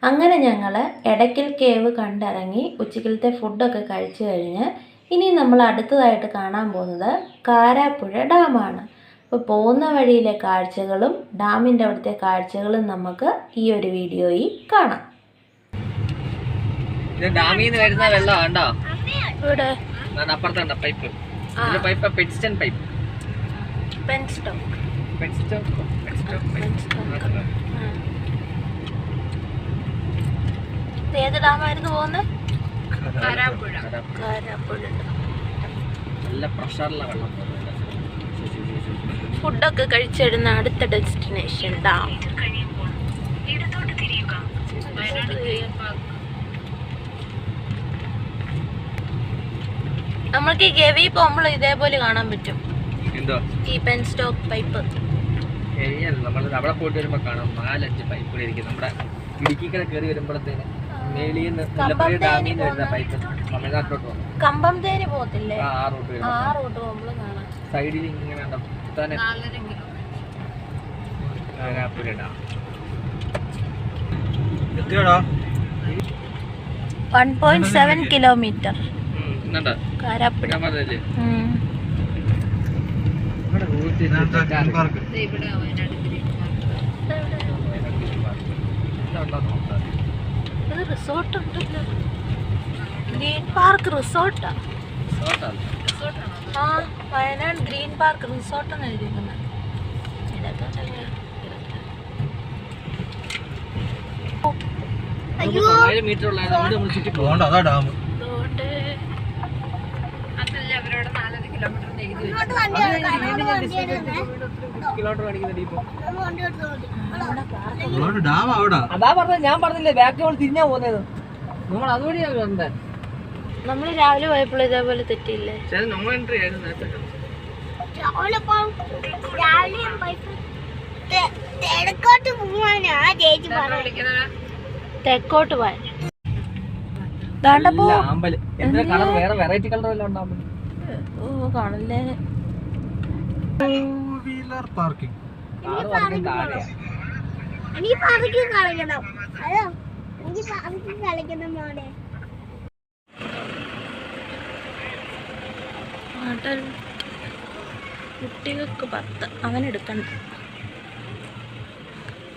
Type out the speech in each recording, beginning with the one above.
അങ്ങനെ ഞങ്ങൾ എടയ്ക്കൽ കേവ് കണ്ടിറങ്ങി ഉച്ചക്കലത്തെ ഫുഡൊക്കെ കഴിച്ചു കഴിഞ്ഞ് ഇനി നമ്മൾ അടുത്തതായിട്ട് കാണാൻ പോകുന്നത് കാരാപ്പുഴ ഡാമാണ്. അപ്പോൾ പോകുന്ന വഴിയിലെ കാഴ്ചകളും ഡാമിൻ്റെ അവിടുത്തെ കാഴ്ചകളും നമുക്ക് ഈ ഒരു വീഡിയോയിൽ കാണാം. ഡാമിൽ നിന്ന് വരുന്ന വെള്ളം കണ്ടോ? ഇവിടെ അപ്പുറത്തുണ്ടോ പൈപ്പ്? Pipe penstock pipe. ഏത് ഡാമായിരുന്നു പോകുന്നത്? നല്ല പ്രഷറുള്ള വെള്ളം. ഫുഡൊക്കെ കഴിച്ചിടുന്ന അടുത്ത ഡെസ്റ്റിനേഷൻ ഡാം. നമ്മൾക്ക് ഈ ഗവി പോകുമ്പോൾ ഇതേപോലെ കാണാൻ പറ്റും. ഈ പെൻ സ്റ്റോക്ക് പൈപ്പ് നമ്മൾ അവിടെ പോയിട്ട് വരുമ്പോ കാണാം 4-5 പൈപ്പുകൾ ഇരിക്കും. നമ്മുടെ ഇടുക്കിക്കട കയറി വരുമ്പോഴത്തേന് ഡാമിൽ നിന്ന് വരുന്ന പൈപ്പ് തമിഴ്നാട്ടിലോട്ട് പോകും. കമ്പം തേര് പോകത്തില്ലേ? ആ റൂട്ട് പോകുമ്പോൾ കാണാം. സൈഡിൽ ഇങ്ങനെ 1.7 കിലോമീറ്റർ. കാരാപ്പുഴ. റിസോർട്ട് ഉണ്ടല്ലോ, ഗ്രീൻ പാർക്ക് റിസോർട്ടാ. ആ, വയനാട് ഗ്രീൻ പാർക്ക് റിസോർട്ട് എന്ന് എഴുതിയിരിക്കുന്നത്. അതാ പറഞ്ഞ, ഞാൻ പറഞ്ഞില്ലേ ബാക്ക് നമ്മൾ തിരിഞ്ഞാ പോകുന്നത്. നമ്മൾ അതുവഴിയാ വന്നത്. നമ്മള് രാവിലെ പോയപ്പോൾ ഇതേപോലെ തെറ്റിയില്ലേ? നമ്മൾ എൻട്രി ആയിരുന്നു. തെക്കോട്ട് പോവാൻ കളർ വേറെ വെറൈറ്റി കളർ വല്ലതും ഉണ്ടാവും. ഓ കാണല്ലേ. പാർക്കിംഗ് കുട്ടികൾക്ക് 10 അവനെടുക്കണ്ട.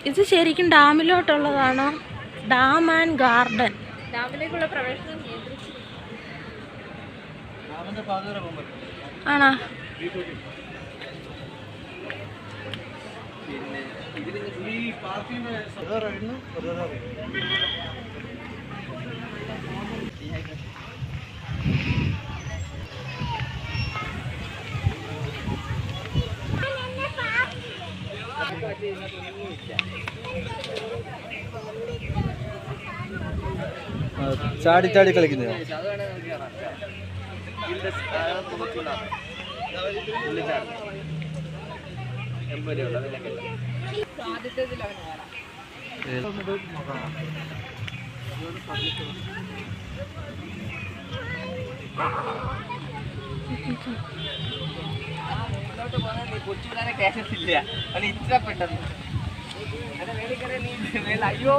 ഇത് ശരിക്കും ഡാമിലോട്ടുള്ളതാണോ? Dam and garden. ഡാമിലേക്കുള്ള പ്രവേശനം ആണോ? ചാടി ചാടി കളിക്കുന്നത്. കൊച്ചുവിടാനെ കേട്ടില്ല. അത് ഇത്ര പെട്ടെന്ന് അയ്യോ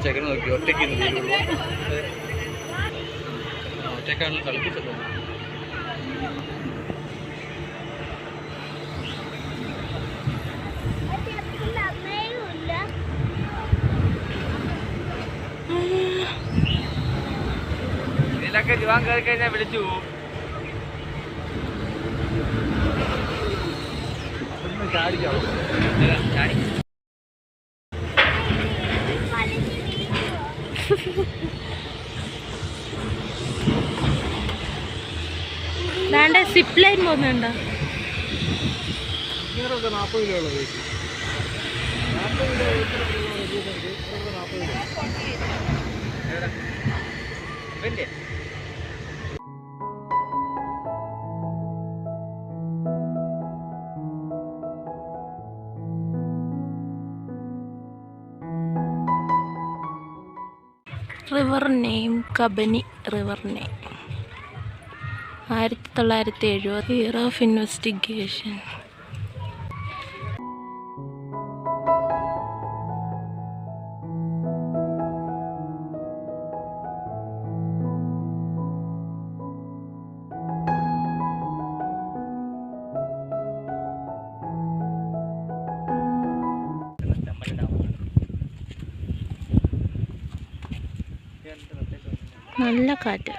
ചെക്കനെ നോക്കി ഒറ്റയ്ക്ക് ഒറ്റയ്ക്കാണ് കളിപ്പിച്ചത്. ഇതിലൊക്കെ ജുവാൻ കയറി കഴിഞ്ഞാൽ വിളിച്ചു പോകും. ചാടി ദാണ്ടെ സിപ്പ് ലൈൻ പോകുന്നുണ്ടോ? 40 കിലോ ഉള്ളത് 40 kilo river name Kabani river name 1970 year of investigation. നല്ല കാറ്റ്.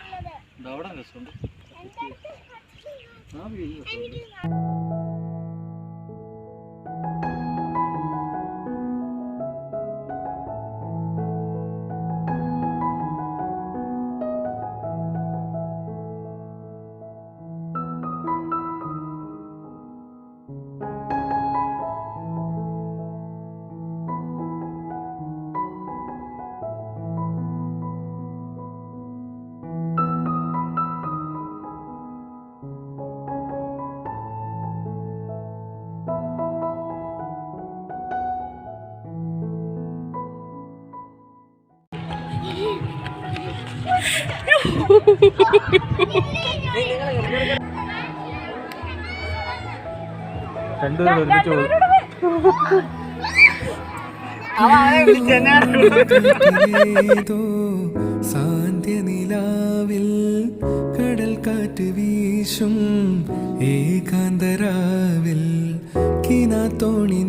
രണ്ടുപേരും ഒരുമിച്ച് സാന്ധ്യനിലാവിൽ കടൽ കാറ്റ് വീശും ഏകാന്തരാവിൽ കിനാത്തോണി